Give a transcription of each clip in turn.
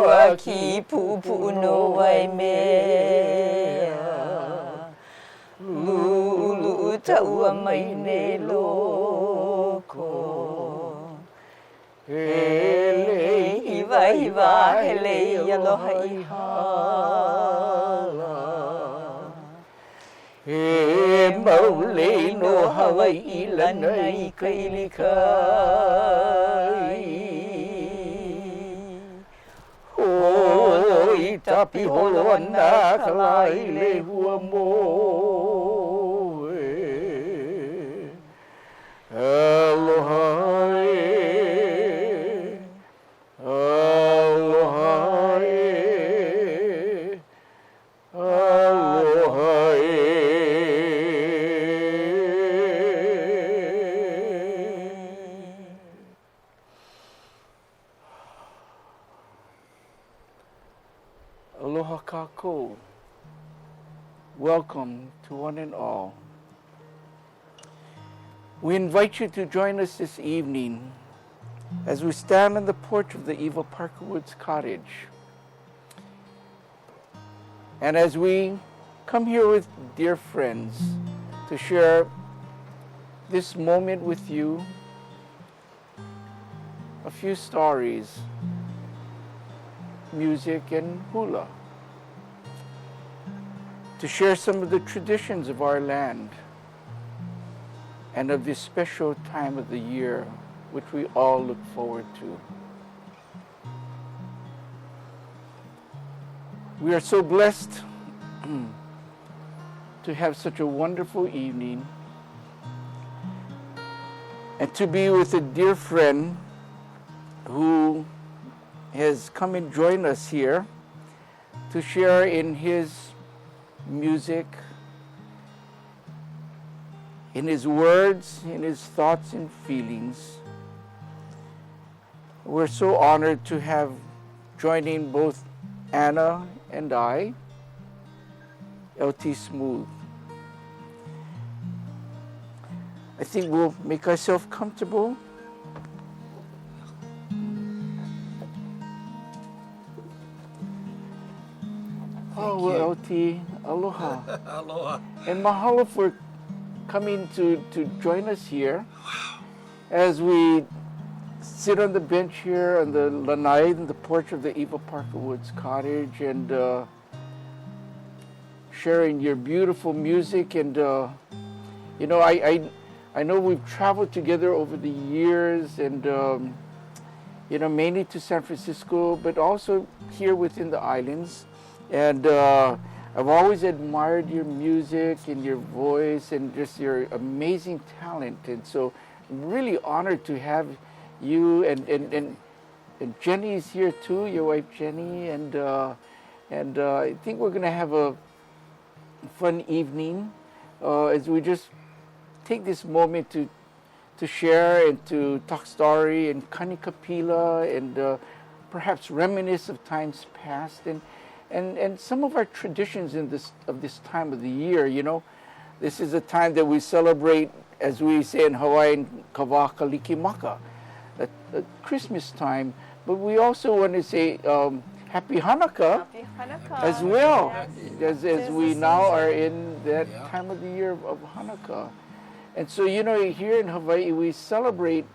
wa ki pupu no wai mea Lulu taua mai ne loko Hele hiwa hiwa hele aloha I hala He maule no Hawaii lana I kailikai Hoi tapi holo ana kalai le hua moe Aloha e Aloha e Aloha e Aloha kako. Welcome to one and all. We invite you to join us this evening as we stand on the porch of the Eva Parker Woods cottage. And as we come here with dear friends to share this moment with you, a few stories, music and hula, to share some of the traditions of our land and of this special time of the year which we all look forward to. We are so blessed to have such a wonderful evening and to be with a dear friend who has come and joined us here to share in his music, in his words, in his thoughts and feelings. We're so honored to have joining both Anna and I, LT Smooth. I think we'll make ourselves comfortable. Oh, well, LT, aloha. Aloha. And mahalo for coming to join us here as we sit on the bench here on the lanai in the porch of the Eva Parker Woods cottage and sharing your beautiful music. And you know, I know we've traveled together over the years and you know, mainly to San Francisco, but also here within the islands. And I've always admired your music and your voice and just your amazing talent. And so I'm really honored to have you and Jenny's here too, your wife Jenny. And I think we're going to have a fun evening as we just take this moment to share and to talk story and kanikapila and perhaps reminisce of times past and some of our traditions in this time of the year. You know, this is a time that we celebrate, as we say in Hawaiian, Kawakalikimaka, at Christmas time. But we also want to say Happy Hanukkah, as well, as we now are in that time of the year of Hanukkah. And so, you know, here in Hawaii, we celebrate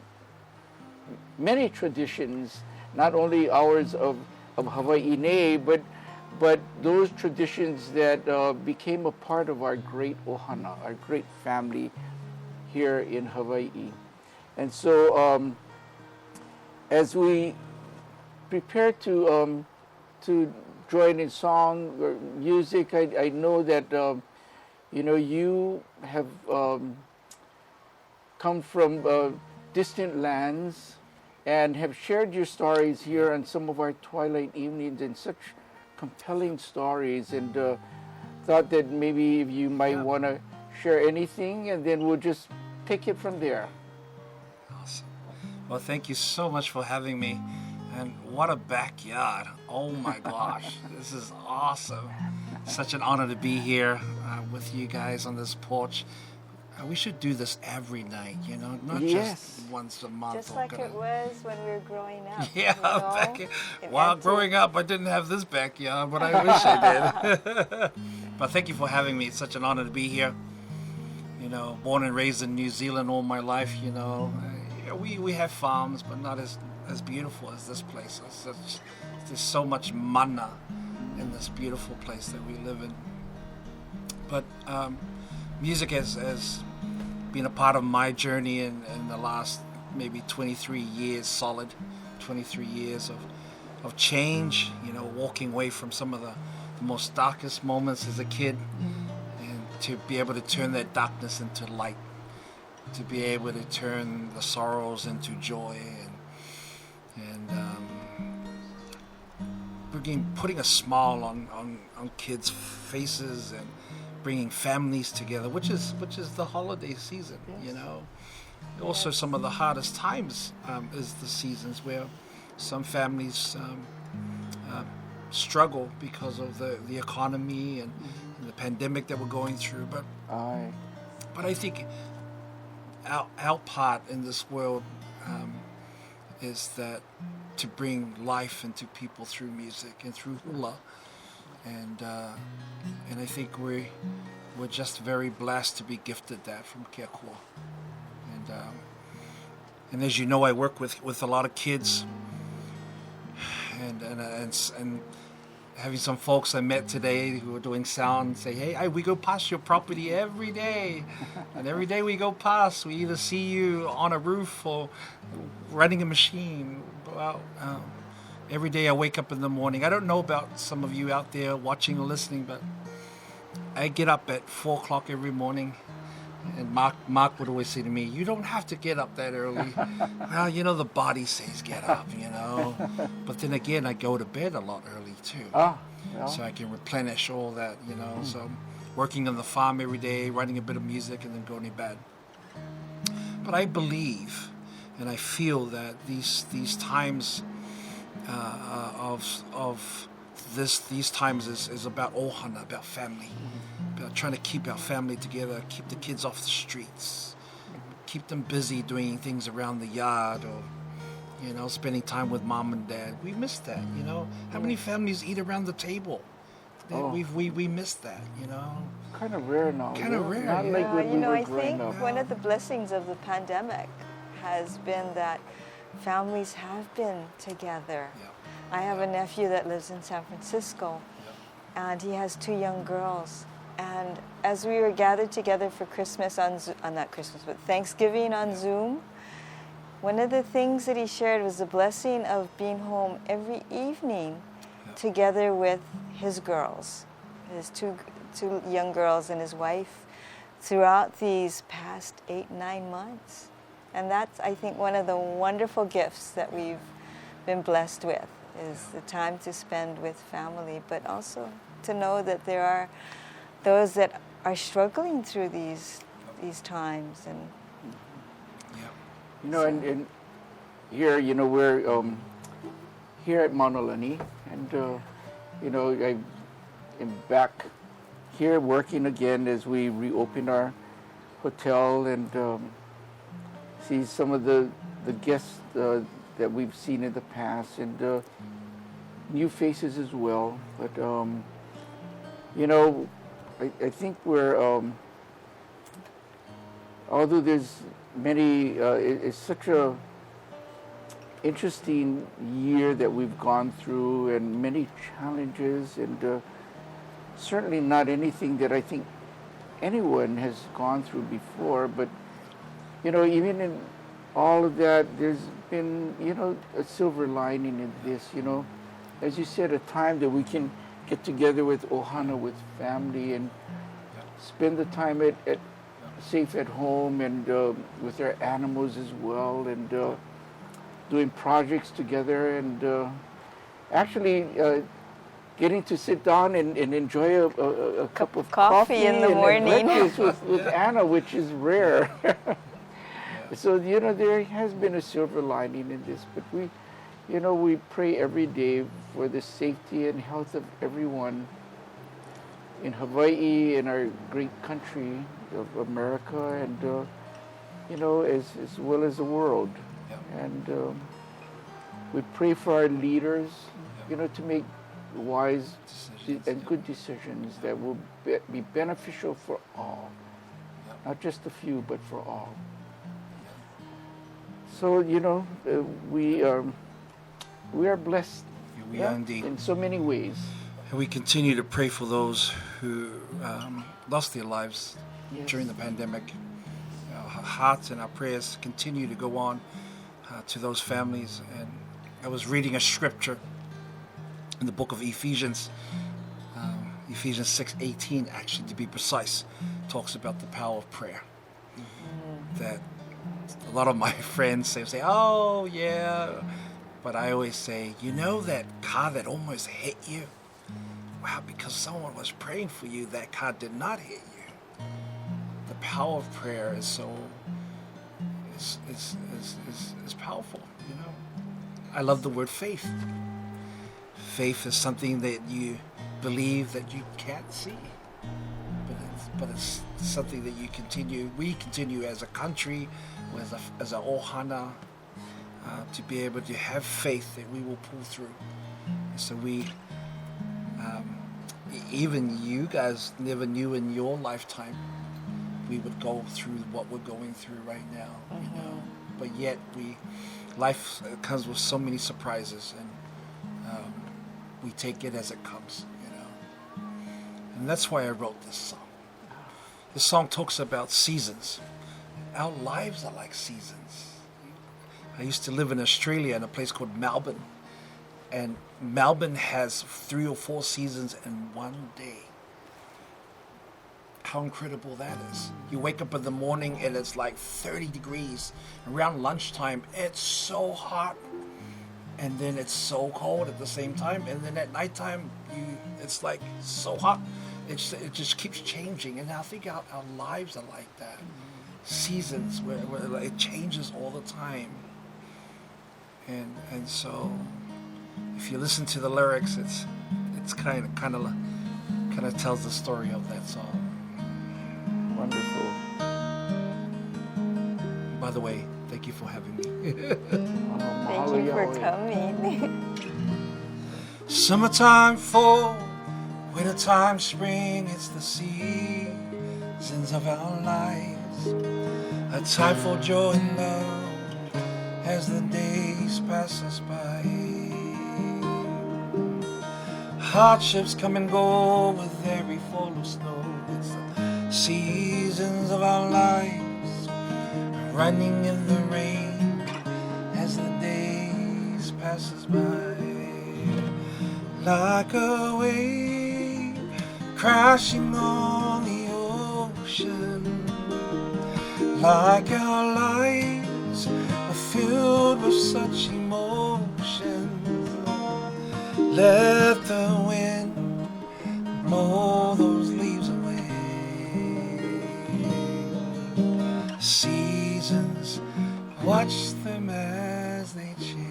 many traditions, not only ours of Hawaii Nei, but those traditions that became a part of our great ohana, our great family here in Hawaii. And so as we prepare to join in song or music, I know that you know, you have come from distant lands and have shared your stories here on some of our twilight evenings in such compelling stories, and thought that maybe if you might want to share anything, and then we'll just take it from there. Awesome. Well, thank you so much for having me. And what a backyard. Oh my gosh. This is awesome. Such an honor to be here with you guys on this porch. we should do this every night, you know, not Yes. just once a month. Just or like gonna- it was when we were growing up. Yeah, you know? back It while had to- growing up, I didn't have this backyard, but I wish I did. But thank you for having me. It's such an honor to be here. You know, born and raised in New Zealand all my life. You know, we have farms, but not as beautiful as this place. There's so much mana in this beautiful place that we live in. But music has been a part of my journey in the last maybe 23 years solid, 23 years of change, you know, walking away from some of the most darkest moments as a kid, and to be able to turn that darkness into light, to be able to turn the sorrows into joy, and putting a smile on kids' faces, and bringing families together, which is the holiday season. Yes. You know, also some of the hardest times is the seasons where some families struggle because of the economy and the pandemic that we're going through. But I think our part in this world is that to bring life into people through music and through hula. And I think we're just very blessed to be gifted that from Ke Kua. And as you know, I work with a lot of kids, and having some folks I met today who are doing sound say, hey, we go past your property every day, and every day we go past, we either see you on a roof or running a machine. Well, every day I wake up in the morning. I don't know about some of you out there watching or listening, but I get up at 4 o'clock every morning. And Mark would always say to me, you don't have to get up that early. Well, you know, the body says get up, you know. But then again, I go to bed a lot early too. So I can replenish all that, you know. So working on the farm every day, writing a bit of music, and then going to bed. But I believe and I feel that these times these times is about ohana, about family, about trying to keep our family together, keep the kids off the streets, keep them busy doing things around the yard, or you know, spending time with mom and dad. We miss that, you know. How many families eat around the table? We miss that, you know. Kind of rare now. Kind of rare. Not like when you we know, were I growing think up. one of the blessings of the pandemic has been that families have been together. Yeah. I have a nephew that lives in San Francisco, and he has 2 young girls. And as we were gathered together for Christmas not Christmas, but Thanksgiving on Zoom, one of the things that he shared was the blessing of being home every evening together with his girls, his two young girls and his wife, throughout these past 8-9 months. And that's, I think, one of the wonderful gifts that we've been blessed with, is the time to spend with family, but also to know that there are those that are struggling through these times. And you know, and here, you know, we're here at Mauna, Lani, and you know, I am back here working again as we reopen our hotel, and see some of the guests that we've seen in the past, and new faces as well. But you know, I think we're although there's many, it's such a interesting year that we've gone through, and many challenges, and certainly not anything that I think anyone has gone through before. But you know, even in all of that, there's been, you know, a silver lining in this. You know, as you said, a time that we can get together with ohana, with family, and spend the time at safe at home, and with our animals as well, and doing projects together, and actually getting to sit down and enjoy a cup of coffee in the and morning. breakfast with Anna, which is rare. So, you know, there has been a silver lining in this, but we, you know, we pray every day for the safety and health of everyone in Hawaii, in our great country of America, and as well as the world. Yeah. And we pray for our leaders, to make wise Decisions, and good decisions that will be beneficial for all, not just a few, but for all. So we are blessed. We are indeed. In so many ways. And we continue to pray for those who lost their lives during the pandemic. Our hearts and our prayers continue to go on to those families. And I was reading a scripture in the book of Ephesians, Ephesians 6:18, actually, to be precise, talks about the power of prayer. That a lot of my friends say, oh, yeah. But I always say, that car that almost hit you? Wow, because someone was praying for you, that car did not hit you. The power of prayer is is powerful, I love the word faith. Faith is something that you believe that you can't see. But it's something that we continue as a country, as a ohana, to be able to have faith that we will pull through. So we, even you guys never knew in your lifetime we would go through what we're going through right now, But yet life comes with so many surprises, and we take it as it comes, And that's why I wrote this song. This song talks about seasons. Our lives are like seasons. I used to live in Australia in a place called Melbourne. And Melbourne has 3 or 4 seasons in one day. How incredible that is. You wake up in the morning and it's like 30 degrees. Around lunchtime, it's so hot. And then it's so cold at the same time. And then at nighttime, it's like so hot. It just keeps changing. And I think our lives are like that. Seasons where it changes all the time. And so if you listen to the lyrics, it's kind of tells the story of that song. Wonderful. By the way, thank you for having me. Thank you for coming. Summertime, fall, wintertime, spring, it's the seasons of our lives. A time for joy and love as the days pass us by. Hardships come and go with every fall of snow. It's the seasons of our lives, running in the rain as the days pass us by. Like a wave crashing on the ocean, like our lives are filled with such emotion. Let the wind blow those leaves away. Seasons, watch them as they change.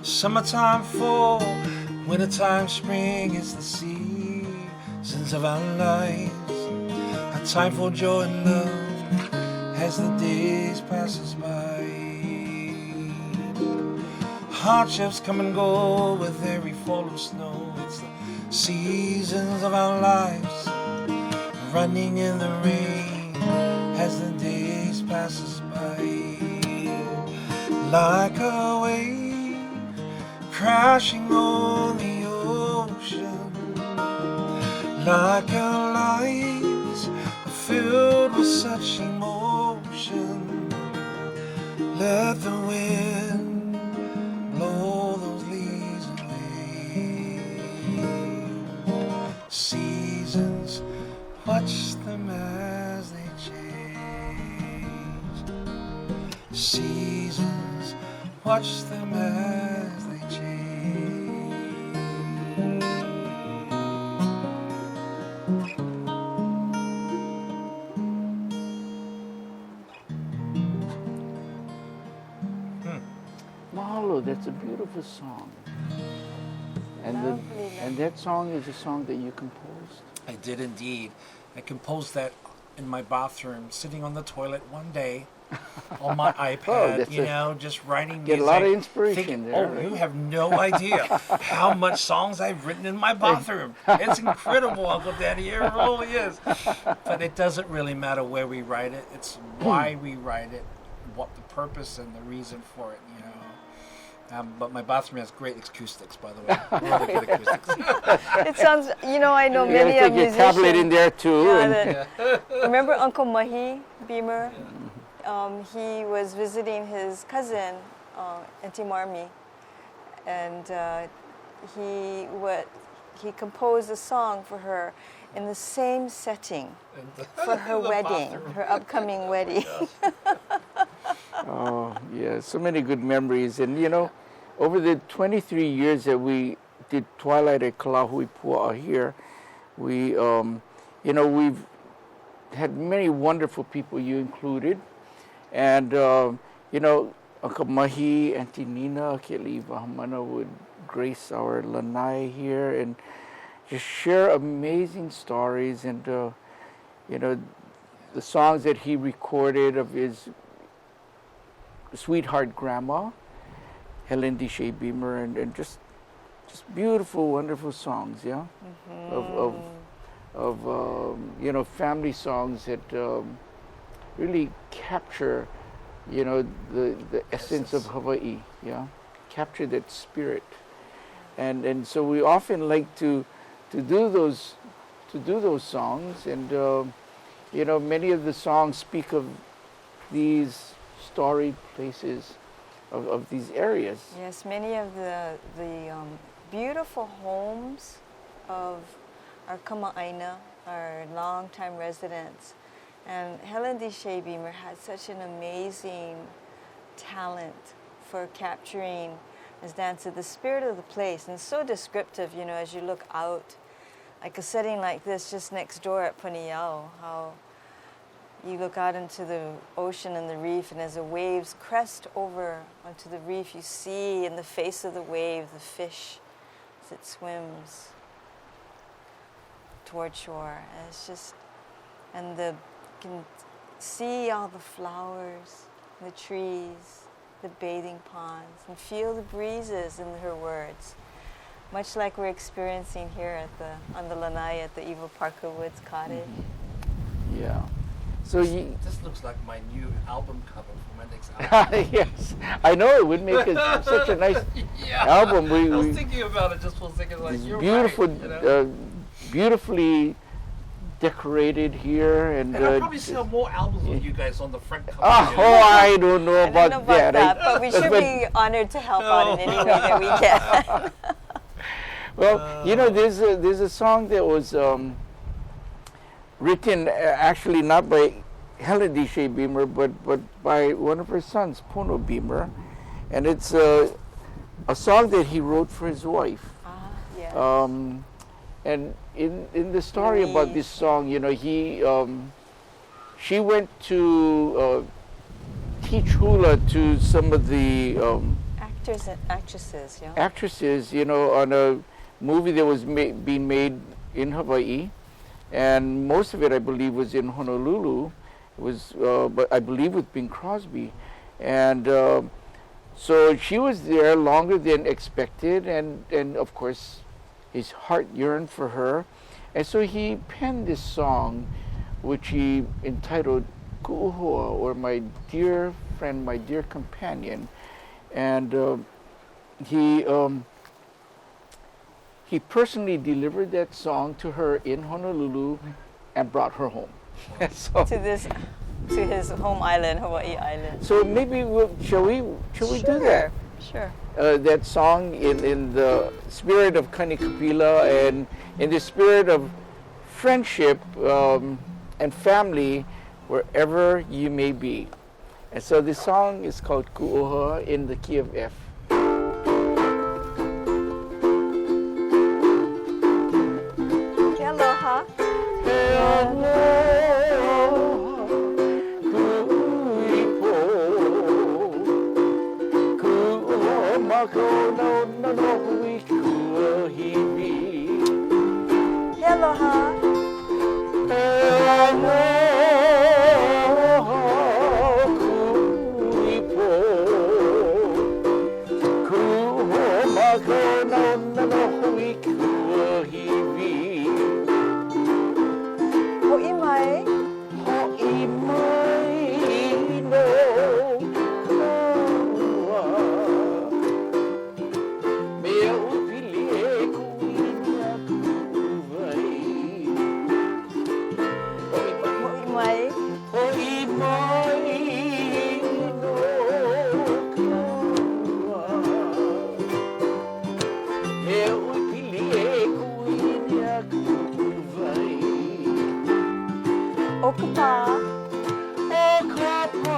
Summertime, fall, wintertime, spring, it's the seasons of our lives. A time for joy and love as the days pass us by. Hardships come and go with every fall of snow. It's the seasons of our lives, running in the rain as the days pass us by. Like a wave crashing on the ocean, like our lives are filled with such emotion. Let the wind blow those leaves away. Seasons, watch them as they change. Seasons, watch them as they change. Mahalo, that's a beautiful song. And Lovely, and that song is a song that you composed. I did indeed. I composed that in my bathroom, sitting on the toilet one day on my iPad, that's you know, just writing Get a music. lot of inspiration thinking, there, oh, right? you have no idea how much songs I've written in my bathroom. It's incredible, Uncle Danny. It really is. But it doesn't really matter where we write it. It's why we write it, what the purpose and the reason for it, you know. But my bathroom has great acoustics, by the way. Really good acoustics. It sounds, you know, I know You many gotta a take your musician. tablet in there too. Yeah, and remember Uncle Mahi Beamer? He was visiting his cousin, Auntie Marmy, and he composed a song for her in the same setting for her wedding, bathroom. her upcoming wedding. Oh, yeah, so many good memories. And, you know, over the 23 years that we did Twilight at Kalahuipua here, we, you know, we've had many wonderful people, you included. And, you know, Uncle Mahi, Auntie Nina, Keli Vahamana would grace our lanai here and just share amazing stories. And, you know, the songs that he recorded of his sweetheart grandma, Helen D. Shea Beamer, and just beautiful, wonderful songs, yeah, of you know, family songs that really capture, you know, the essence of Hawaii, yeah, capture that spirit, and so we often like to do those songs, and you know, many of the songs speak of these storied places of these areas. Yes, many of the beautiful homes of our kama'aina, our longtime residents. And Helen D. Shea Beamer had such an amazing talent for capturing, as Dan said, the spirit of the place. And it's so descriptive, you know, as you look out, like a setting like this just next door at Paniao, how you look out into the ocean and the reef, and as the waves crest over onto the reef, you see in the face of the wave the fish as it swims toward shore. And it's just, and you can see all the flowers, the trees, the bathing ponds, and feel the breezes in her words, much like we're experiencing here on the lanai at the Evil Parker Woods Cottage. Mm-hmm. Yeah. So This looks like my new album cover for my next album. yes, I know it would make such a nice album. I was thinking about it just for a second, like, you're beautiful, right, you know? Beautifully decorated here, and I'll probably sell more albums with you guys on the front cover. I don't know I about don't know about that, but we should but- be honored to help out in any way that we can. Well, you know, there's a song that was written actually not by Helen D. Shea Beamer, but by one of her sons, Pono Beamer, and it's a song that he wrote for his wife. Yeah. And in the story about this song, you know, she went to teach hula to some of the Actors and actresses, yeah. actresses, you know, on a movie that was being made in Hawaii, and most of it, I believe, was in Honolulu. It was, but I believe, with Bing Crosby, and so she was there longer than expected, and of course, his heart yearned for her, and so he penned this song, which he entitled "Ku'uhoa," or "My Dear Friend, My Dear Companion," and he personally delivered that song to her in Honolulu and brought her home. So, To his home island, Hawaii Island. so maybe shall we do that? Sure. That song in the spirit of Kanikapila and in the spirit of friendship and family wherever you may be. And so this song is called Ku'uhoa in the key of F. Aloha. Ho'imai. Ho'imai. Okapa. Okapa.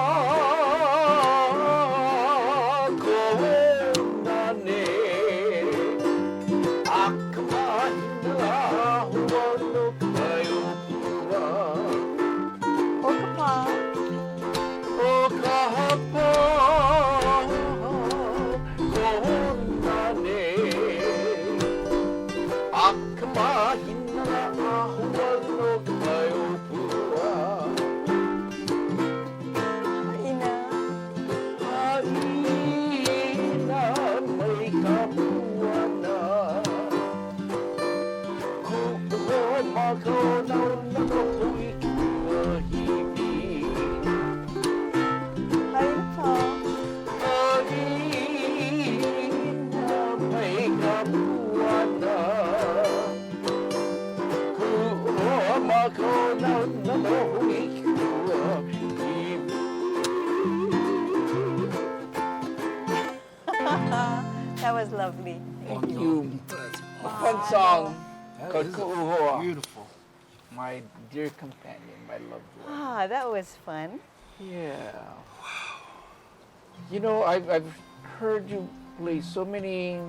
Ina. Haipa. That was lovely. Thank you. That's A fun song. That called is Ku'uhoa. beautiful. My dear companion, my loved one. Ah, that was fun. Yeah. You know, I've heard you play so many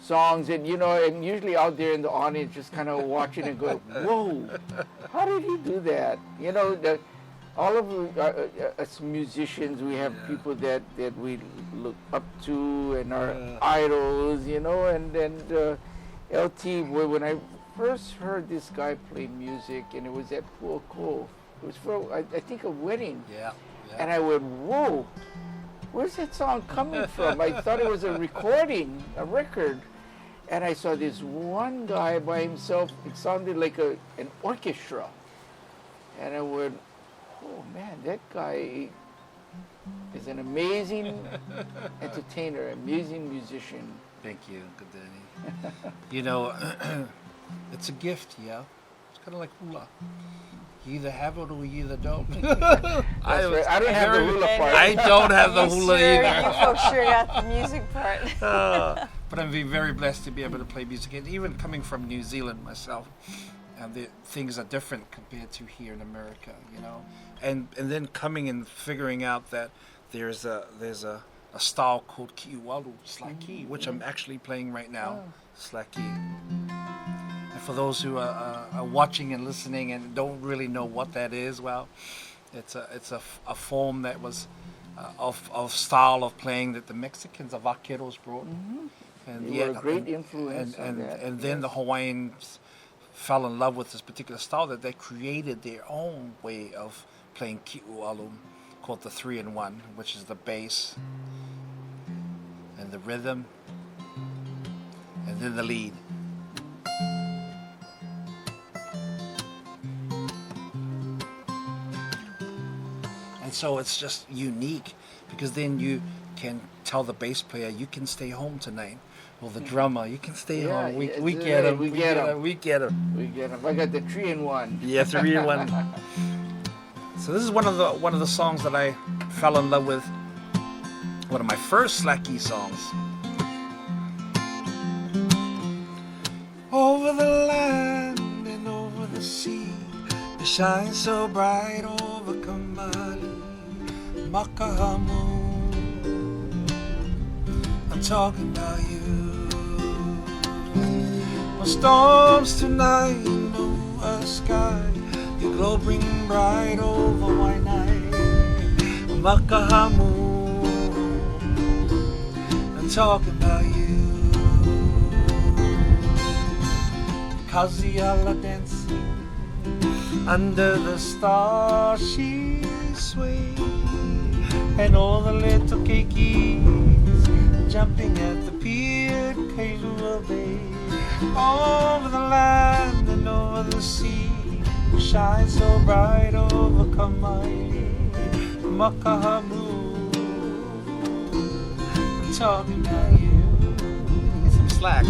songs, and you know, and usually out there in the audience, just kind of watching and go, "Whoa, how did he do that?" You know, all of us musicians, we have people that we look up to and are idols. You know, and LT, when I first heard this guy play music, and it was at Pu'oko. It was for I think a wedding. Yeah. And I went, whoa, where's that song coming from? I thought it was a recording, a record. And I saw this one guy by himself. It sounded like an orchestra. And I went, oh man, that guy is an amazing entertainer, amazing musician. Thank you, good Danny. You know, it's a gift, yeah. It's kind of like hula. You either have it or you either don't. I don't have the hula part. I don't have the hula You either. folks sure got the music part. But I'm very blessed to be able to play music. And even coming from New Zealand myself, the things are different compared to here in America, you know. And then coming and figuring out that there's a style called ki'ualu, slaki, which I'm actually playing right now, slaki. And for those who are watching and listening and don't really know what that is, well, it's a form that was of style of playing that the Mexicans, the vaqueros, brought. And They were a great influence on that. And then the Hawaiians fell in love with this particular style that they created their own way of playing ki'ualu, called the 3-in-1, which is the bass and the rhythm and then the lead. And so it's just unique because then you can tell the bass player, you can stay home tonight. Or the drummer, you can stay home. We get him. We get him. We get him. We get him. I got the 3-in-1. Yeah, 3-in-1. So this is one of the songs that I fell in love with. One of my first Slacky songs. Over the land and over the sea, it shines so bright over Kamali, Makahamu. I'm talking about you. No storms tonight, no sky. Your glow bring bright over Waianae, Makahamu. I'm talking about you. Kaziala dancing under the stars, she swayed, and all the little keikis jumping at the pier lit Kailua Bay. Over the land and over the sea, shine so bright over Kamaili, Makahamu. I'm talking about you. Get some slack.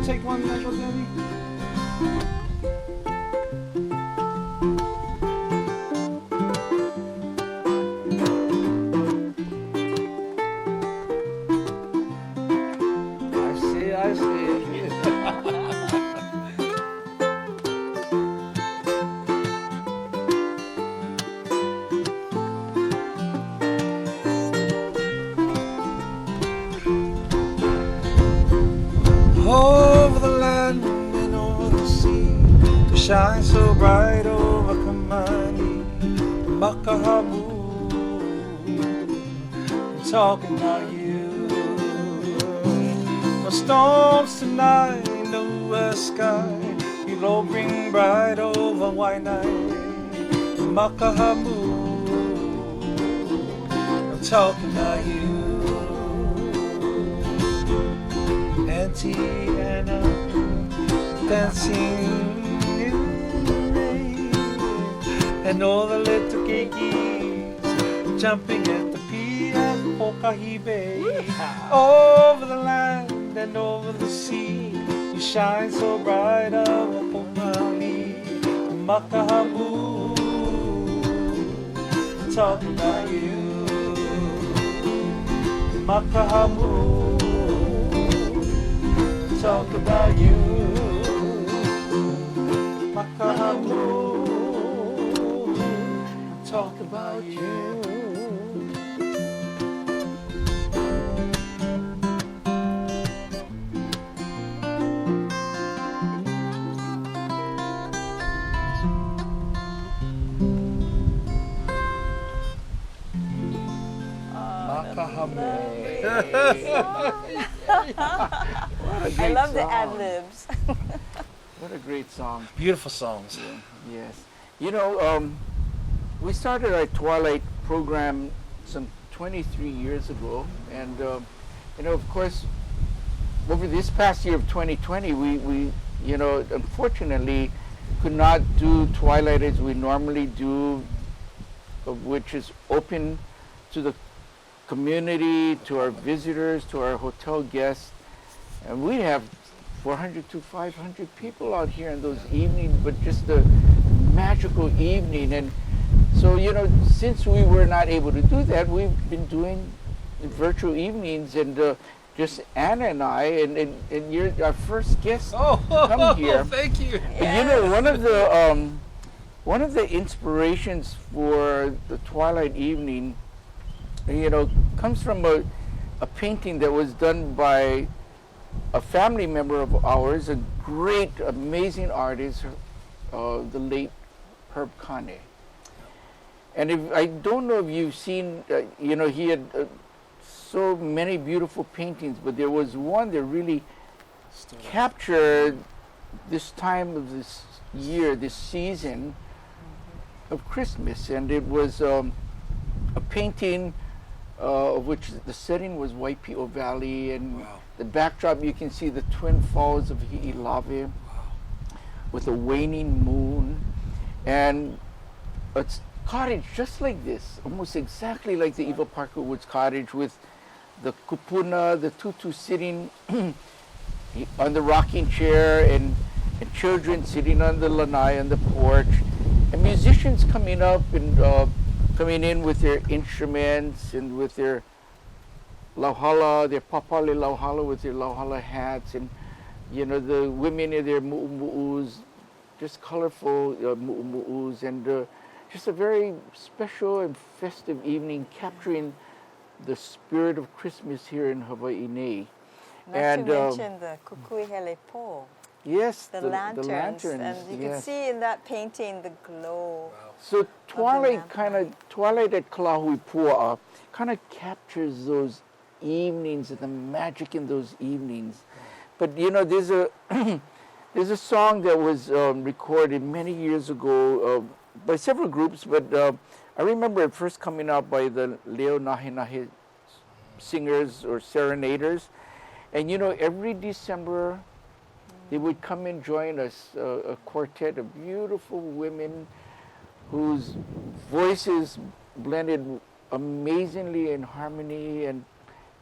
Take one, Uncle Debbie. I see. Over the land and over the sea, to shine so bright over Kamani, Makahamu. I'm talking about you. No storms tonight, no west sky, you'll all bring bright over Waianae, Makahamu. I'm talking about you. Auntie Anna dancing in the rain, and all the little keikis jumping at the pier at Pokahi Bay. Over the land and over the sea, you shine so bright over Pomali, Makahamu. Talking about you, Makahamu. Talk about you, Makahamu. Talk about you. Makahamu. I love the ad-libs. What a great song. Beautiful songs. Yes. You know, we started our Twilight program some 23 years ago. And, you know, of course, over this past year of 2020, we you know, unfortunately could not do Twilight as we normally do, which is open to the community, to our visitors, to our hotel guests. And we have 400 to 500 people out here in those evenings, but just a magical evening. And so, you know, since we were not able to do that, we've been doing virtual evenings, and just Anna and I, and you're our first guest come here. Thank you. You know, one of the inspirations for the Twilight Evening, you know, comes from a painting that was done by a family member of ours, a great, amazing artist, the late Herb Kane. And I don't know if you've seen, you know, he had so many beautiful paintings, but there was one that really captured this time of this year, this season of Christmas. And it was a painting of which the setting was Waipio Valley, and the backdrop you can see the twin falls of Hi'ilave with a waning moon, and a cottage just like this, almost exactly like the Eva Parker Woods cottage, with the kupuna, the tutu sitting on the rocking chair, and children sitting on the lanai on the porch. and musicians coming up and coming in with their instruments and with their lauhala, their papali lauhala with their lauhala hats, and the women in their mu'umu'us, just colorful mu'umu'us, and just a very special and festive evening, capturing the spirit of Christmas here in Hawaii. Not to mention the kukui helepo. Yes, The lanterns, and you can yes. see in that painting the glow. So twilight lamplight. twilight at Kalahuipua'a kind of captures those evenings and the magic in those evenings. But there's a there's a song that was recorded many years ago by several groups, but I remember it first coming out by the Leo Nahe Nahe singers or serenaders, and every December they would come and join us, a quartet of beautiful women whose voices blended amazingly in harmony and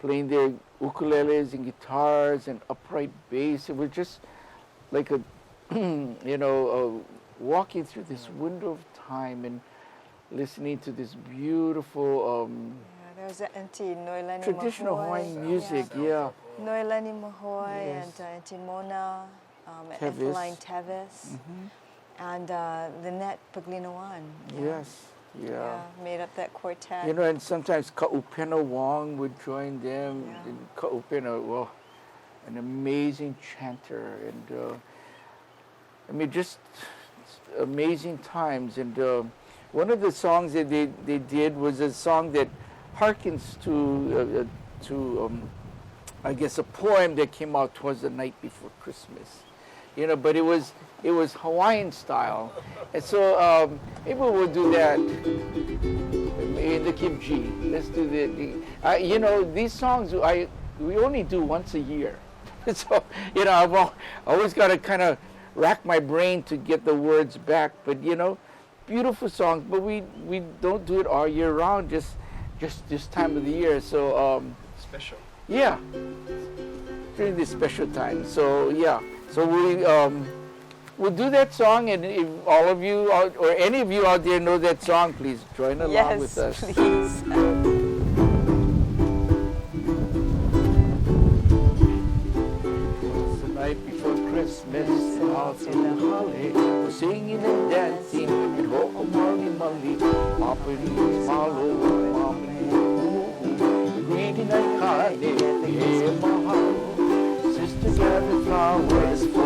playing their ukuleles and guitars and upright bass. It was just like walking through this window of time and listening to this beautiful There's Auntie Noelani traditional Mahoy. Hawaiian music. Yeah. Noelani Mahoy Yes. and Auntie Mona, Tevis. Etheline Tevis, and Lynette Paglinawan. Yes. Yeah. Made up that quartet. And sometimes Ka'upena Wong would join them. Yeah. And Ka'upena, well, an amazing chanter, and just amazing times. And one of the songs that they did was a song that harkens to I guess a poem that came out towards the night before Christmas. But it was Hawaiian style, and so maybe we'll do that in the kimchi. Let's do these songs we only do once a year, so I've always got to kind of rack my brain to get the words back. But beautiful songs, but we don't do it all year round, just this time of the year. So Special. yeah, during this special time. So yeah. So we'll do that song, and if all of you or any of you out there know that song, please join along with us. Yes, please. The night before Christmas, all through the holly, we're singing and dancing, and ho'omali mali, mapani malo, mapani, greeting Akaka, hey mahalo. Sister gathered flowers for a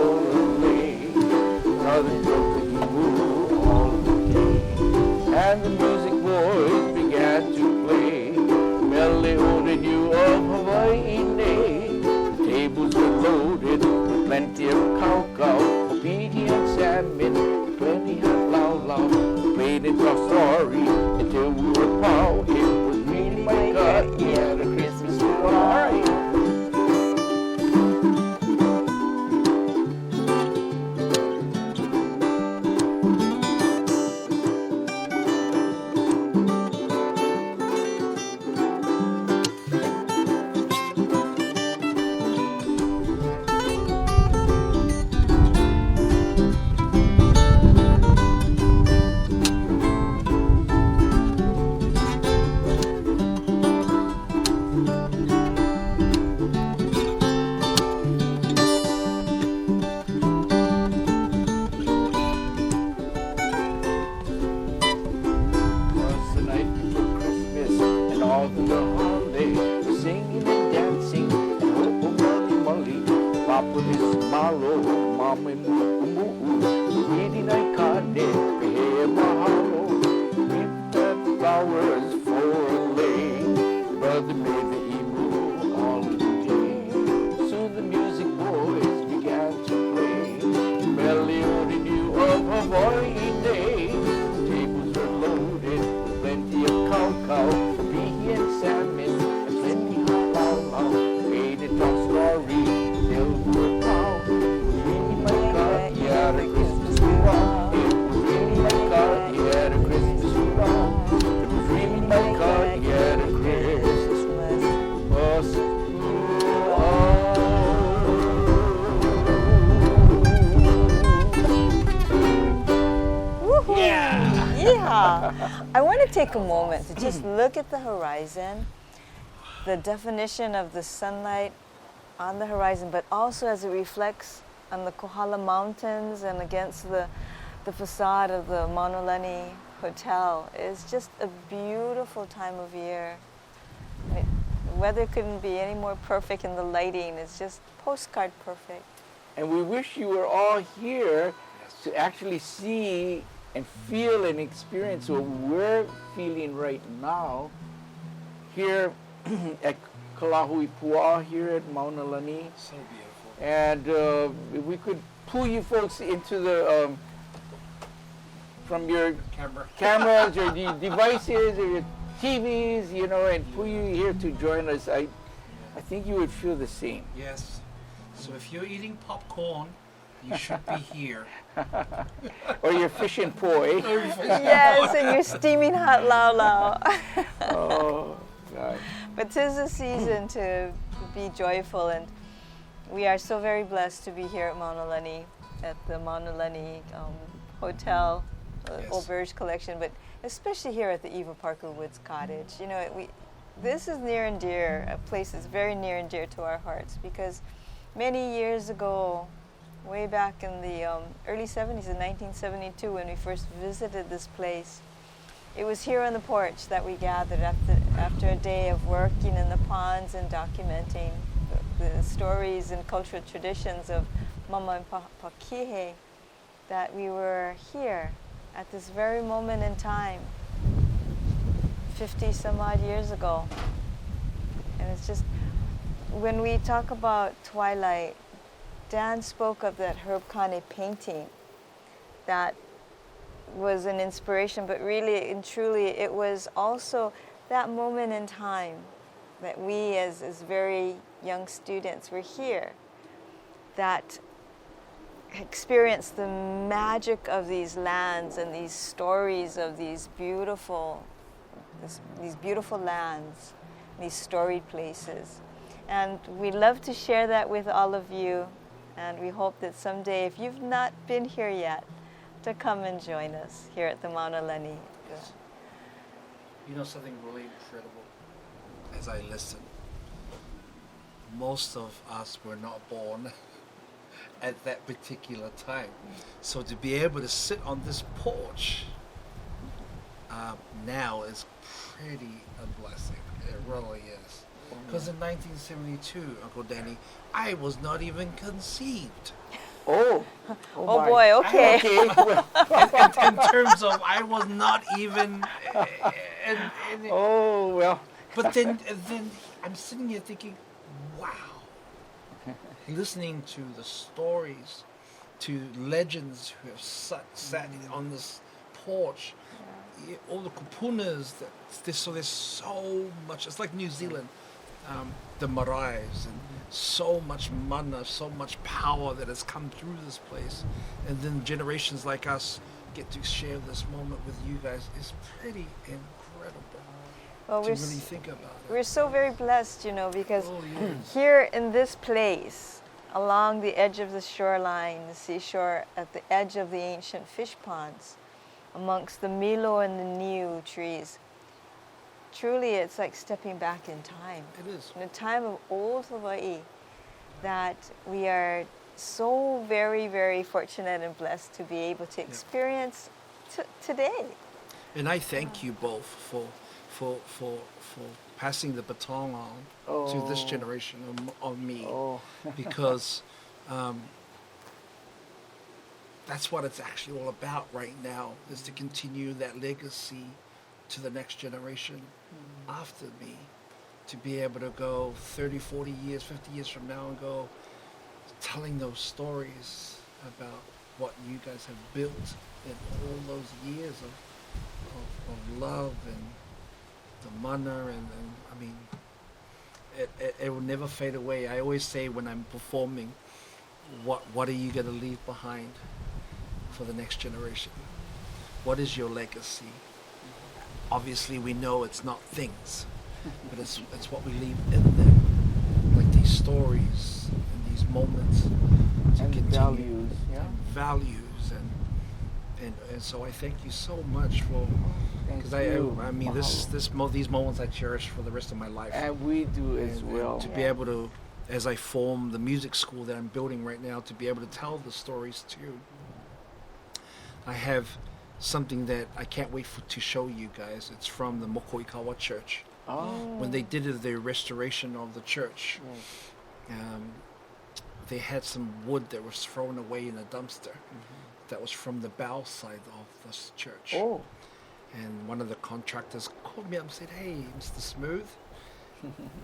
lay, brother broke the imu all the day, and the music boys began to play. Melody they knew of Hawaii Day. The tables were loaded with plenty of cow, obedient salmon, plenty of lau. Played it our story until we were pow. It was really, my God, we had a Christmas party. Yeah. I want to take a moment to just look at the horizon, the definition of the sunlight on the horizon, but also as it reflects on the Kohala Mountains and against the facade of the Mauna Lani Hotel. It's just a beautiful time of year. The weather couldn't be any more perfect, and the lighting is just postcard perfect. And we wish you were all here to actually see and feel and experience what we're feeling right now here at Kalahui Pua'a here at Mauna Lani. So beautiful. And if we could pull you folks into the from your cameras or the devices or your TVs, you know, and pull you here to join us, I think you would feel the same. Yes. So if you're eating popcorn, you should be here. Or your fish and poi. Yes, and you're steaming hot lau lau. Oh, God. But 'tis a season to be joyful, and we are so very blessed to be here at Mauna Lani, at the Mauna Lani Hotel, Yes. Auberge collection, but especially here at the Eva Parker Woods Cottage. You know, this is near and dear, a place that's very near and dear to our hearts, because many years ago, way back in the early 70s, in 1972, when we first visited this place, it was here on the porch that we gathered after a day of working in the ponds and documenting the stories and cultural traditions of Mama and Pakihe, that we were here at this very moment in time, 50 some odd years ago. And it's just, when we talk about twilight, Dan spoke of that Herb Kane painting that was an inspiration, but really and truly it was also that moment in time that we as very young students were here, that experienced the magic of these lands and these stories of these beautiful lands, these storied places. And we love to share that with all of you, and we hope that someday, if you've not been here yet, to come and join us here at the Mauna Lani. Yes. You know something really incredible? As I listen, most of us were not born at that particular time. So to be able to sit on this porch now is pretty a blessing. It really is. Because in 1972, Uncle Danny, I was not even conceived. Oh Oh my. boy, okay. Okay. Well, In terms of, I was not even. oh, well. But then I'm sitting here thinking, wow. Listening to the stories, to legends who have sat on this porch, all the kupunas, so there's so much. It's like New Zealand, the maraes, and so much mana, so much power that has come through this place. And then generations like us get to share this moment with you guys. It's pretty incredible Well, to really think about it. we're so very blessed, you know, because Oh, yes. here in this place, along the edge of the shoreline, the seashore, at the edge of the ancient fish ponds, amongst the milo and the niu trees, truly it's like stepping back in time. It is. In a time of old Hawaii, that we are so very, very fortunate and blessed to be able to experience today. And I thank you both for passing the baton on to this generation of me, Oh. because that's what it's actually all about right now, is to continue that legacy to the next generation after me, to be able to go 30, 40 years, 50 years from now and go telling those stories about what you guys have built in all those years of love and the mana, and I mean, it will never fade away. I always say when I'm performing, what are you going to leave behind for the next generation? What is your legacy? Obviously, we know it's not things, but it's what we leave in them, like these stories and these moments to And continue. values, yeah. Values, And so I thank you so much for, Thank because you. I mean these moments I cherish for the rest of my life. And we do as And well. to be able to, as I form the music school that I'm building right now, to be able to tell the stories too. I have something that I can't wait to show you guys. It's from the Mokoikawa Church. Oh, When they did the restoration of the church, yes. they had some wood that was thrown away in a dumpster. That was from the bow side of this church. Oh, And one of the contractors called me up and said, "Hey, Mr. Smooth,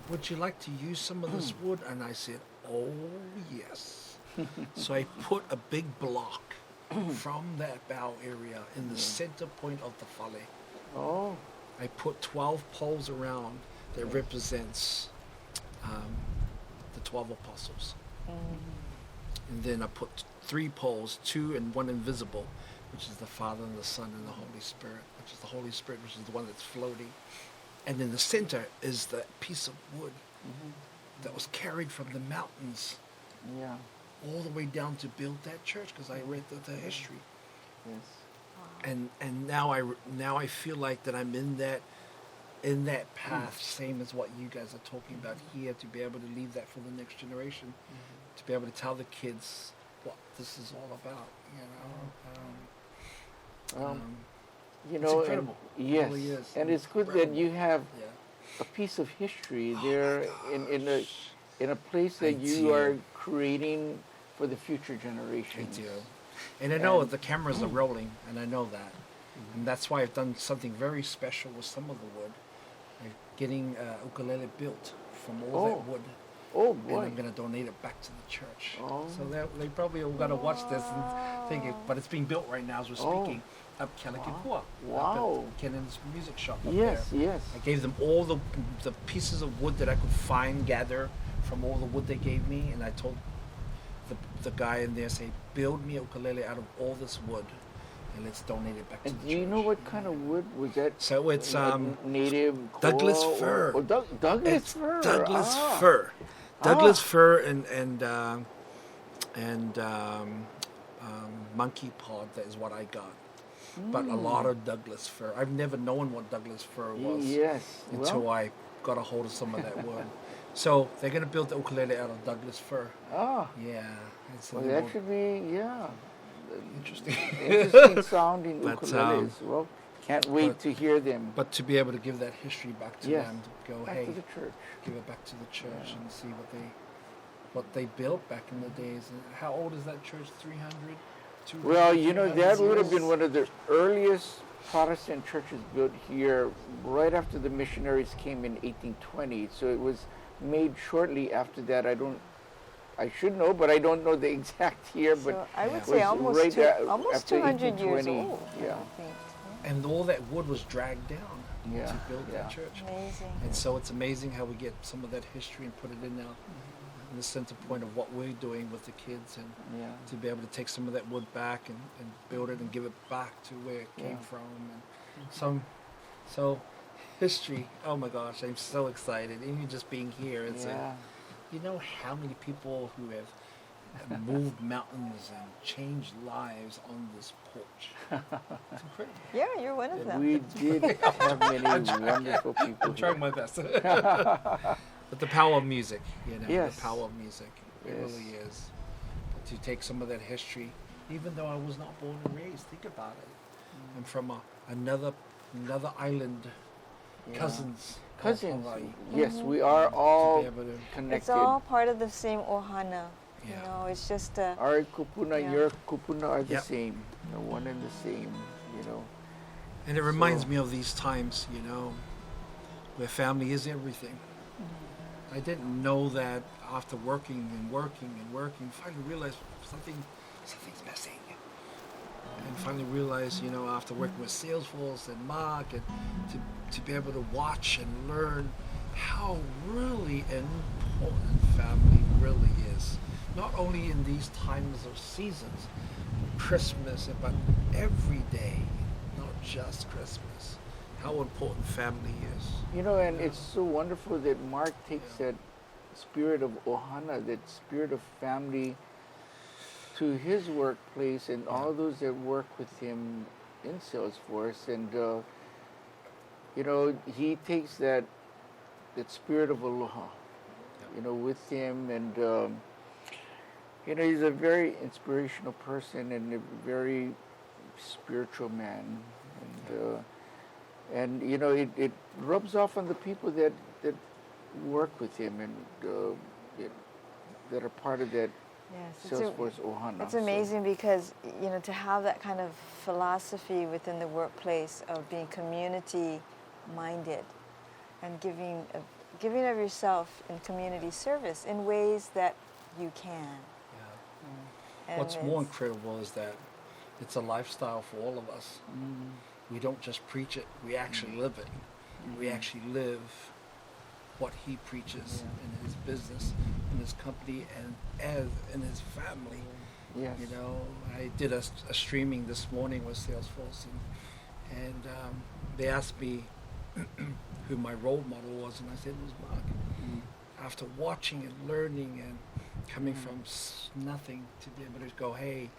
would you like to use some of this wood?" And I said, "Oh, yes." So I put a big block from that bow area in the center point of the fale. oh, I put 12 poles around that represents the 12 apostles. And then I put 3 poles, 2 and 1 invisible, which is the Father and the Son and the Holy Spirit, which is the Holy Spirit, which is the one that's floating. And in the center is that piece of wood that was carried from the mountains yeah, all the way down to build that church, because I read the history. yes. And now I feel like that I'm in that path, same as what you guys are talking about here, to be able to leave that for the next generation, to be able to tell the kids what this is all about. You It's know, incredible. and, It yes, really is. and it's good that Incredible. you have Yeah. a piece of history Oh there my in a place I that you do. are creating for the future I generations. do. And I know And- the cameras are rolling, and I know that. And that's why I've done something very special with some of the wood. I'm getting ukulele built from all that Oh, wood. Oh And boy. I'm going to donate it back to the church. Oh. So they probably all got to watch this and think, but it's being built right now as we're Oh. speaking. Up Kelikipua. Wow. Up at Kennan's music shop up Yes, there. yes. I gave them all the pieces of wood that I could find, gather from all the wood they gave me, and I told the guy in there, say, build me a ukulele out of all this wood, and let's donate it back to And the do you church. know what kind of wood was that? So it's native Douglas coral fir. Or Douglas it's fir. Douglas Ah. fir. Douglas Ah. fir and monkey pod. That is what I got. But a lot of Douglas fir. I've never known what Douglas fir was Yes. until Well, I got a hold of some of that wood. So they're gonna build the ukulele out of Douglas fir. Yeah, it's a well, little that should be interesting. interesting sounding But, ukuleles. Well, can't wait but- to hear them. But to be able to give that history back to Yes. them, to go, Back hey, to the church. give it back to the church and see what they built back in the days. And how old is that church? 300? 200? Well, you know, 300 that would have years? been one of the earliest Protestant churches built here right after the missionaries came in 1820. So it was made shortly after that. I should know, but I don't know the exact year. But So I would Yeah. say was almost, right there almost after 200 years 1820. old, Yeah. I think. And all that wood was dragged down Yeah, to build yeah. that church. Amazing. And so it's amazing how we get some of that history and put it in now, in the center point of what we're doing with the kids, and Yeah. to be able to take some of that wood back and build it and give it back to where it came Yeah. from. And so history, oh my gosh, I'm so excited. Even just being here, it's Yeah. you know how many people who have moved mountains and changed lives on this porch. It's incredible. Yeah, you're one of them. We did have many wonderful people. I'm trying here. my best. But the power of music, Yes. the power of music, it Yes. really is. To take some of that history, even though I was not born and raised, think about it. I'm from another island, Yeah. cousins. of Cousins. Hawaii. Yes, we are all To be able to, connected. It's all part of the same ohana. Yeah. You know, it's just a Our kupuna, Yeah. your kupuna are the Yep. same. The one and the same, you know. and it reminds So- me of these times, where family is everything. I didn't know that after working and working and working, finally realized something's missing. And finally realized, after working with Salesforce and Mark, and to be able to watch and learn how really important family really is. Not only in these times of seasons, Christmas, but every day, not just Christmas. How important family is. And it's so wonderful that Mark takes that spirit of ohana, that spirit of family, to his workplace and all those that work with him in Salesforce, and he takes that spirit of aloha, with him, and he's a very inspirational person and a very spiritual man, and it rubs off on the people that work with him and that are part of that Salesforce Ohana. It's amazing because to have that kind of philosophy within the workplace of being community minded and giving of yourself in community service in ways that you can. Yeah. What's more incredible is that it's a lifestyle for all of us. We don't just preach it, we actually live it. We actually live what he preaches in his business, in his company, and as in his family. Yes. I did a streaming this morning with Salesforce, and they asked me who my role model was, and I said it was Mark. After watching and learning and coming from nothing to be able to go, hey,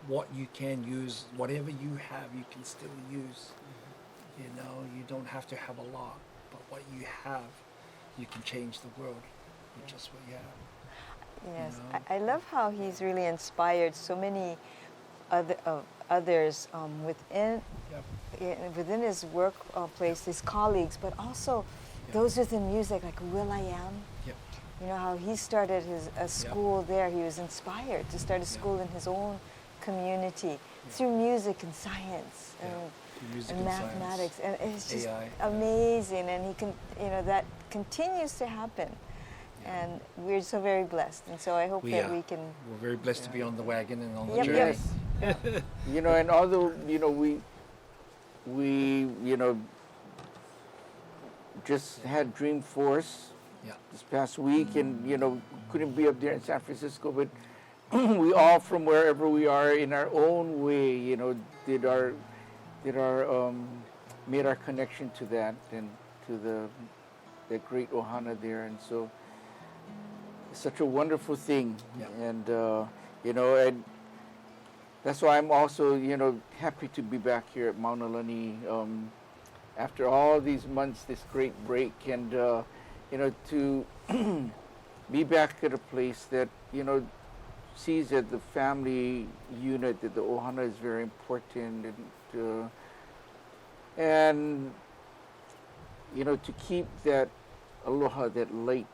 what you can use, whatever you have, you can still use. You don't have to have a lot, but what you have, you can change the world with just what you have. Yes, I love how he's really inspired so many others within his workplace, his colleagues, but also those within music, like Will I Am. How he started a school there. He was inspired to start a school in his own community through music and science and mathematics, and it's just AI, amazing. And he can, that continues to happen. And we're so very blessed, and so I hope that we can. We're very blessed to be on the wagon and on the Yep, journey. yep. And although we just had Dreamforce this past week, and couldn't be up there in San Francisco, but we all, from wherever we are, in our own way, made our connection to that and to that great ohana there, and so it's such a wonderful thing, and and that's why I'm also happy to be back here at Mauna Lani after all these months, this great break, and to be back at a place that sees that the family unit, that the ohana is very important, and to keep that aloha, that light,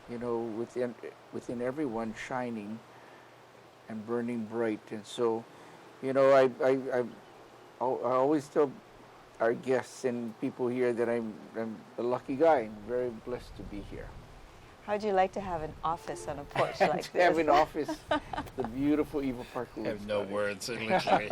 within everyone shining and burning bright. And so, I always tell our guests and people here that I'm a lucky guy. I'm very blessed to be here. How'd you like to have an office on a porch like To this? have an office, the beautiful Evo Park. I have no words, literally.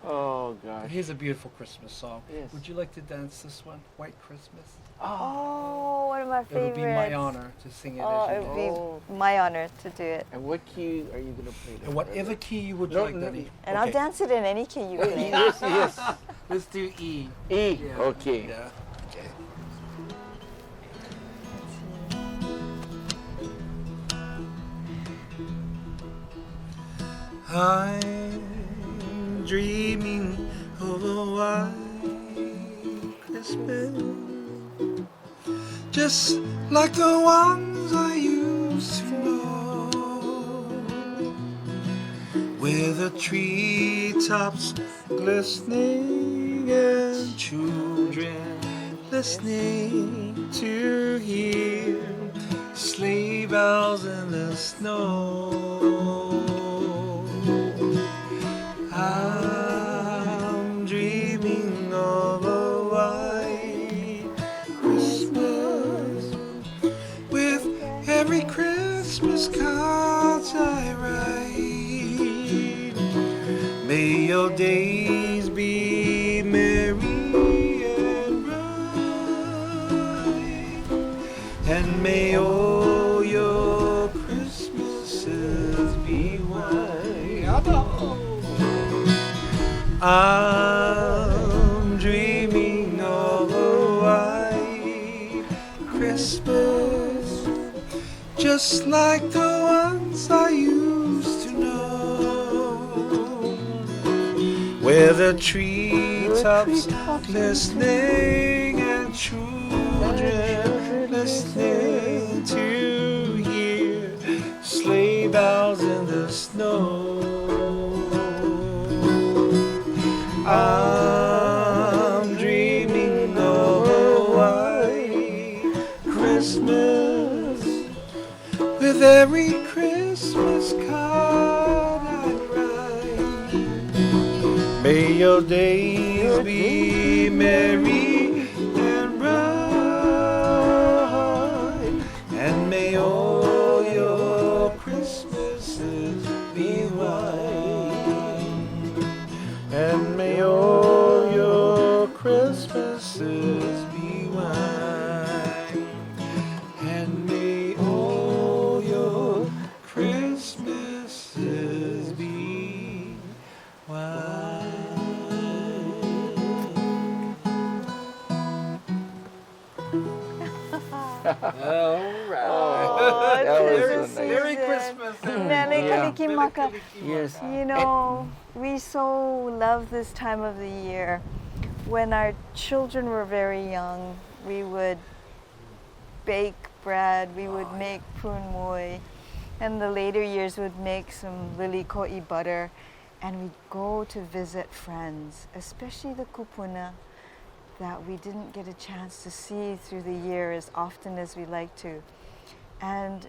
Oh gosh. Here's a beautiful Christmas song. Yes. Would you like to dance this one, White Christmas? Oh, one of my It favorites. would be my honor to sing it Oh, as it you would dance. be my honor to do it. And what key are you going to play? And whatever key you would like, Daddy. And I'll dance it in any key you play. Yes. Let's do E. E. Yeah. Okay. Yeah. Okay. I'm dreaming of a white Christmas, just like the ones I used to know, where the treetops glistening and children listening to hear sleigh bells in the snow. I'm dreaming of a white Christmas, with every Christmas cards I write. May your days be merry and bright, and may all your Christmases be white. I'm dreaming of a white Christmas, just just like the ones I used to know, where the treetops listening and children listening to hear sleigh bells in the snow. I'm dreaming of a white Christmas, with every Christmas card I write. May your days be merry and bright, and may all your Christmases be white, and may all your Christmases be white, and may all your Christmases be white. All right. Oh, that was tis so the nice. Merry season. Christmas. Mele Yeah. Kalikimaka. Yes. You know, we so love this time of the year. When our children were very young, we would bake bread, we would make prune moi, and the later years would make some lilikoi butter, and we'd go to visit friends, especially the kupuna that we didn't get a chance to see through the year as often as we like to. And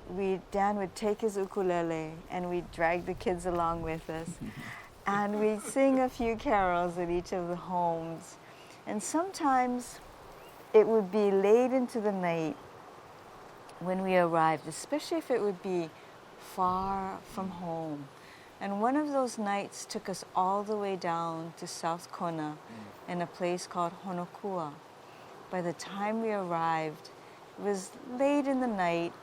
Dan would take his ukulele and we'd drag the kids along with us. And we'd sing a few carols at each of the homes. And sometimes it would be late into the night when we arrived, especially if it would be far from home. And one of those nights took us all the way down to South Kona in a place called Honokua. By the time we arrived, it was late in the night,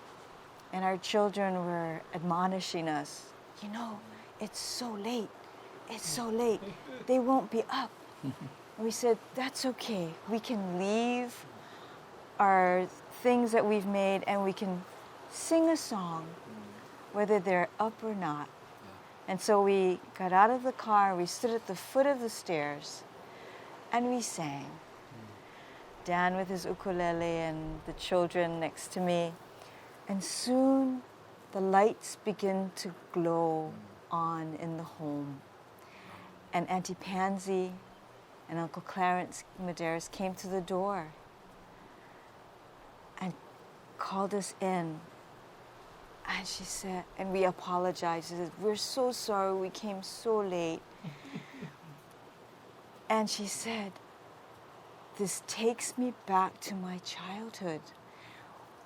and our children were admonishing us, you know, it's so late, they won't be up. We said, that's okay, we can leave our things that we've made and we can sing a song, whether they're up or not. And so we got out of the car, we stood at the foot of the stairs, and we sang. Dan with his ukulele and the children next to me. And soon the lights begin to glow on in the home. And Auntie Pansy and Uncle Clarence Medeiros came to the door and called us in. And she said, and we apologized. She said, we're so sorry we came so late. And she said, this takes me back to my childhood.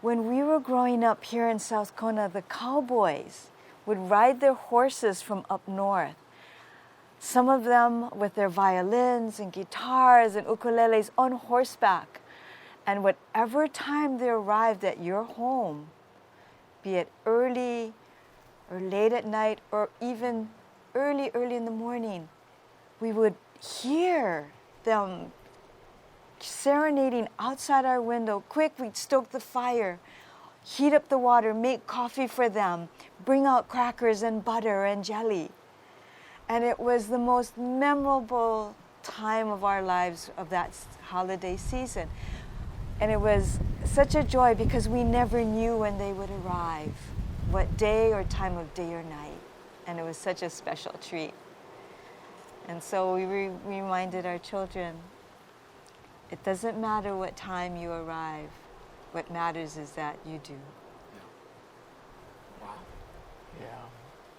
When we were growing up here in South Kona, the cowboys would ride their horses from up north. Some of them with their violins and guitars and ukuleles on horseback. And whatever time they arrived at your home, be it early or late at night or even early in the morning, we would hear them serenading outside our window. Quick, we'd stoke the fire, heat up the water, make coffee for them, bring out crackers and butter and jelly. And it was the most memorable time of our lives of that holiday season. And it was such a joy because we never knew when they would arrive, what day or time of day or night. And it was such a special treat. And so we reminded our children, it doesn't matter what time you arrive. What matters is that you do. Wow. Yeah.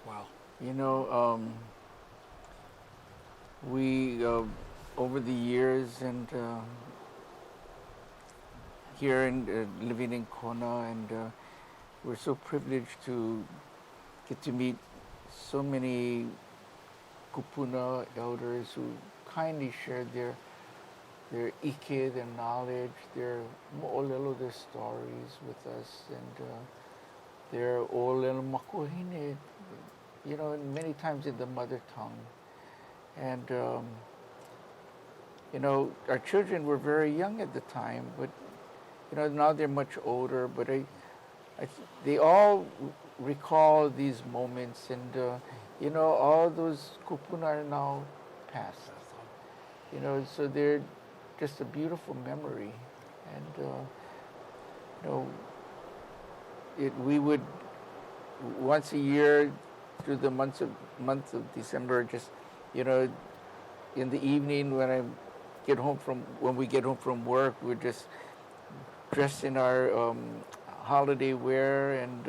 Wow. You know, we, over the years and here in living in Kona, and we're so privileged to get to meet so many kupuna elders who kindly shared their ike, their knowledge, their mo'olelo, their stories with us, and their olelo makuhine, you know, and many times in the mother tongue. And, you know, our children were very young at the time, but, you know, now they're much older, but they all recall these moments, and all those kupuna are now past. So they're just a beautiful memory, and we would once a year through the month of December, just in the evening when we get home from work, we're just dressed in our holiday wear and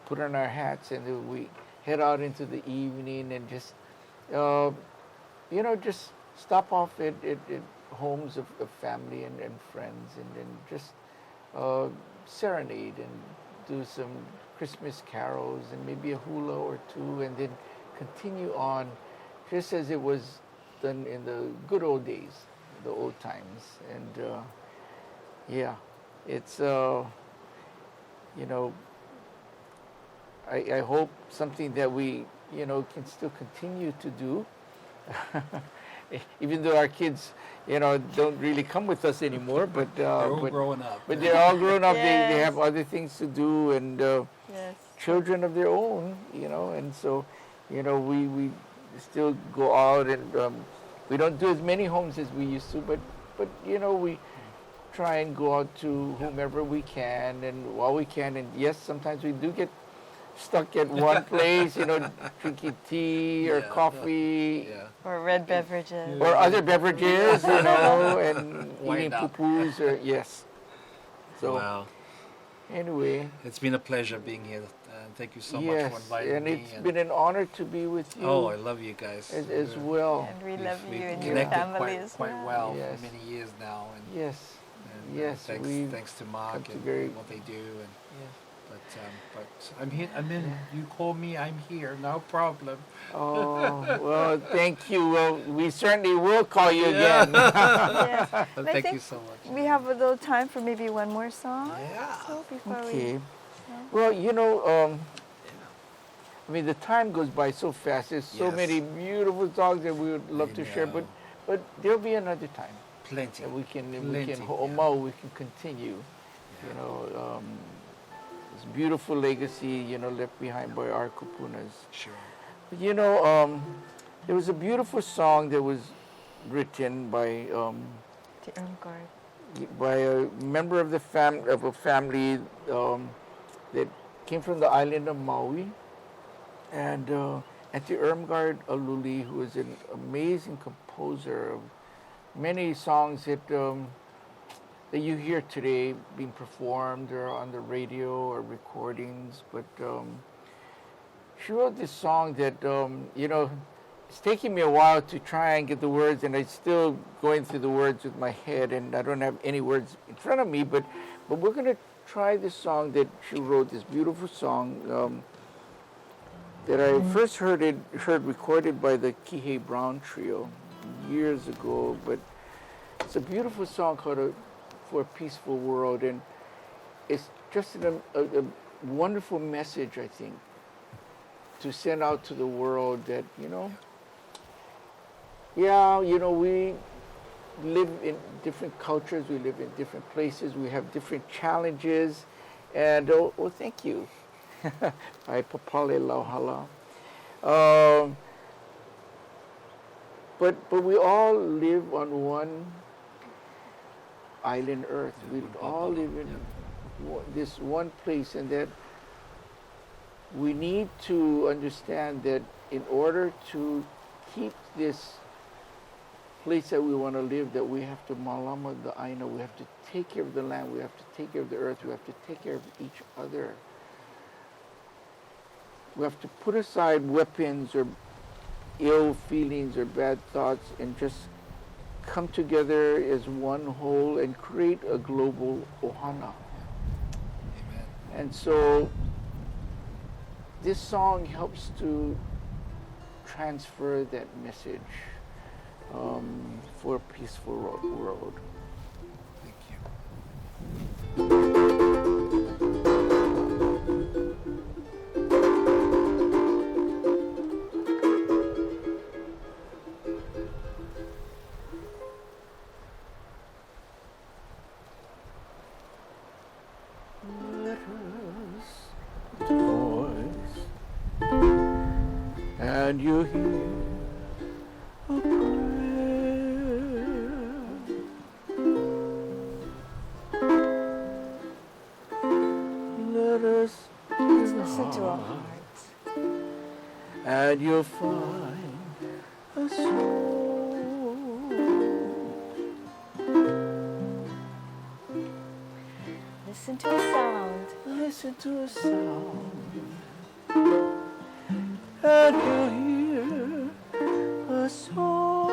put on our hats, and then we head out into the evening and just just stop off at homes of family and friends, and then just serenade and do some Christmas carols and maybe a hula or two, and then continue on just as it was done in the good old days, the old times. And it's I hope something that we can still continue to do. Even though our kids, don't really come with us anymore, but They're all growing up. But they're all grown up. Yes. They have other things to do, and Yes. children of their own, and so, we still go out, and we don't do as many homes as we used to, but we try and go out to whomever we can, and while we can, and yes, sometimes we do get stuck at one place, drinking tea or coffee. Yeah. Or red beverages. Or other beverages, and Why eating not? pupus, or yes. So Wow. anyway, It's been a pleasure being here. Thank you so much yes, for inviting and me. it's been an honor to be with you Oh, I love you guys. as well. And we love you and your connected family quite, as quite well. well Yes. for many years now. And, Yes, and, yes, we've thanks to Mark come to and very- what they do. And yes. but I'm here. You call me, I'm here. No problem. Oh, well, thank you. Well, we certainly will call you Yeah. again. Yes. Well, And I thank think you so much. we have a little time for maybe one more song. Yeah. So before Okay. we. Well, the time goes by so fast. There's so Yes. many beautiful songs that we would love I to share, know. but there'll be another time. Plenty. And we can Plenty, we can continue. This beautiful legacy, left behind by our kupunas. Sure. But, there was a beautiful song that was written by The Ermgard. a member of a family that came from the island of Maui, and Auntie Ermgard Aluli, who is an amazing composer of many songs that you hear today being performed or on the radio or recordings. But she wrote this song that, it's taking me a while to try and get the words, and I'm still going through the words with my head, and I don't have any words in front of me, but we're going to try this song that she wrote, this beautiful song that I first heard recorded by the Kihei Brown Trio years ago, but it's a beautiful song called For a Peaceful World, and it's just a wonderful message, I think, to send out to the world that, we live in different cultures, we live in different places, we have different challenges, and thank you. I papale lauhala. But we all live on one island Earth. We all live in this one place, and that we need to understand that in order to keep this place that we want to live, that we have to malama the aina, we have to take care of the land, we have to take care of the earth, we have to take care of each other. We have to put aside weapons or ill feelings or bad thoughts and just come together as one whole and create a global ohana. Amen. And so this song helps to transfer that message for a peaceful world. Thank you. you'll find a soul. Listen to a sound. Listen to a sound, and you'll hear a song.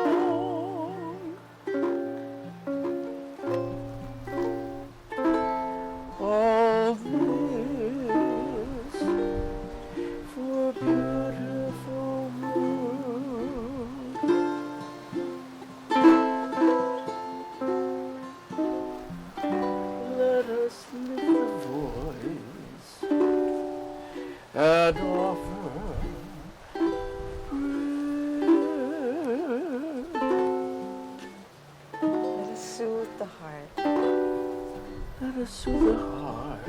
All this for a beautiful world. Let us lift the voice and offer prayer. Let us soothe the heart. Let us soothe the heart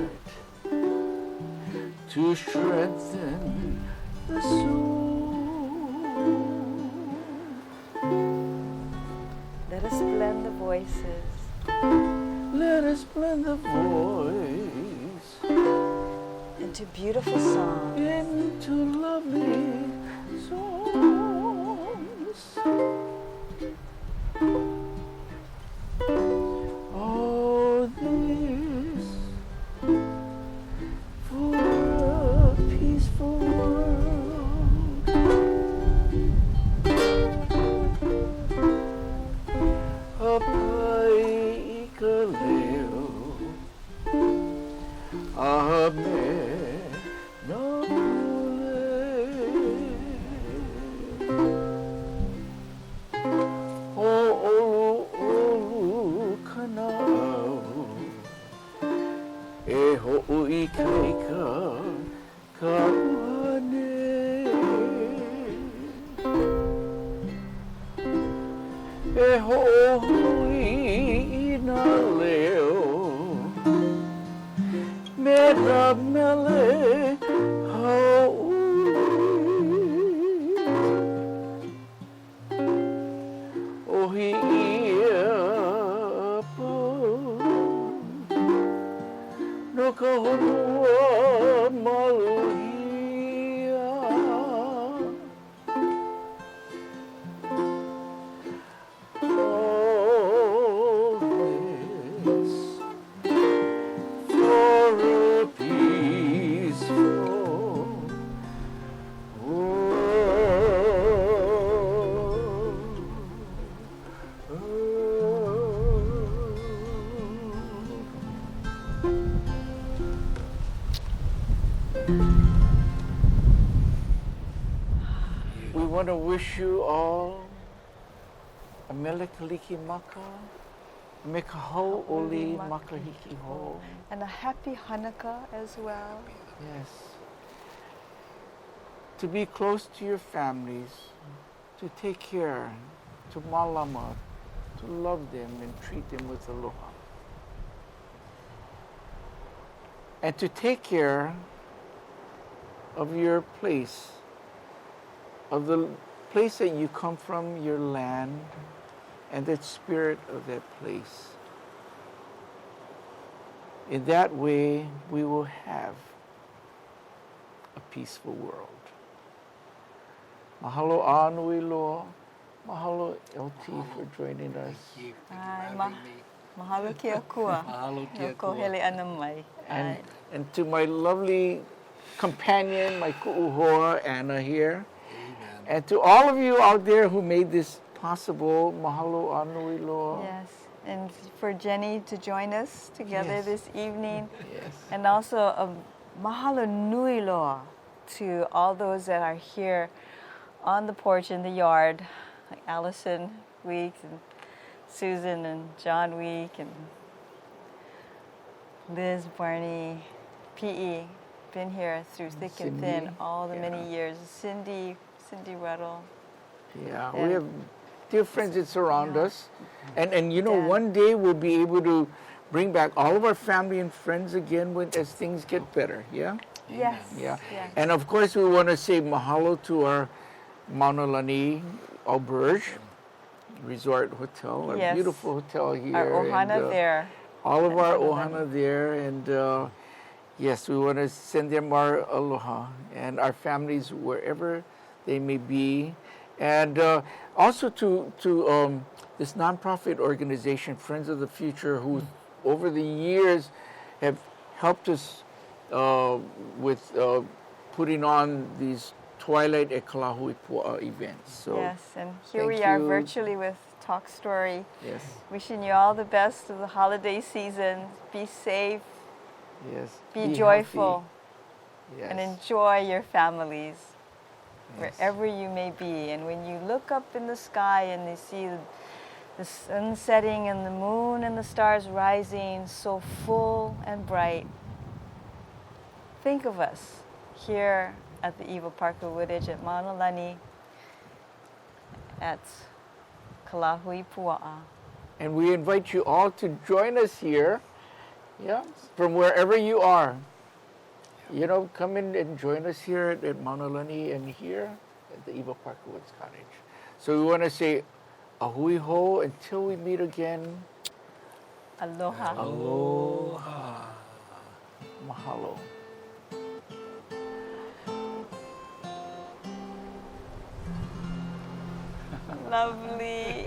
to strengthen the soul. Let us blend the voices. Let us blend the voice Into beautiful songs. into lovely songs. All this for a peaceful world. A paikaleo, a Kaika Kawane Hui na leo Mera mele Ohi ia po No kahonua maluhia All this for a peaceful We want to wish you all a melekaliki maka, mekahau oli makahiki ho. And a happy Hanukkah as well. Yes. To be close to your families, to take care, to malama, to love them and treat them with aloha. And to take care of your place, of the place that you come from, your land, and that spirit of that place. In that way, we will have a peaceful world. Mahalo Anui Loa. Mahalo LT for joining us. Thank you. Thank Ai, you for ma- having me. Mahalo kia kua. Mahalo kia Ko kua. hele ana mai. And, and to my lovely companion, my ku'uhoa, Anna here. Amen. And to all of you out there who made this possible, mahalo anui loa. Yes, and for Jenny to join us together Yes. this evening. Yes. And also a mahalo nui loa to all those that are here on the porch in the yard, like Allison Weeks and Susan and John Week and Liz, Barney, P.E. Been here through thick and thin Cindy, all the yeah. many years. Cindy Ruddle. Yeah, Yeah. we have dear friends that surround Yeah. us. And you know, Yeah. one day we'll be able to bring back all of our family and friends again as things get better, yeah? Yes. Yeah. Yes. And of course, we want to say mahalo to our Mauna Lani Auberge Resort Hotel, our Yes. beautiful hotel here. Our ohana and, there. All of our Mauna ohana there, and yes, we want to send them our aloha and our families wherever they may be. And also to this nonprofit organization, Friends of the Future, who over the years have helped us with putting on these Twilight at Kalahuipua events. So Yes, and here thank we are you. virtually with Talk Story. yes, Wishing you all the best of the holiday season. Be safe, yes. be healthy. joyful, Yes. and enjoy your families Yes. wherever you may be. And when you look up in the sky and you see the sun setting and the moon and the stars rising so full and bright, think of us here at the Evo Parker Woodage at Mauna Lani at Kalahuipua'a. And we invite you all to join us here, yeah, from wherever you are. You know, come in and join us here at Mauna Lani and here at the Eva Parker Woods Cottage. So we want to say ahui ho until we meet again. Aloha. Aloha. Mahalo. Lovely.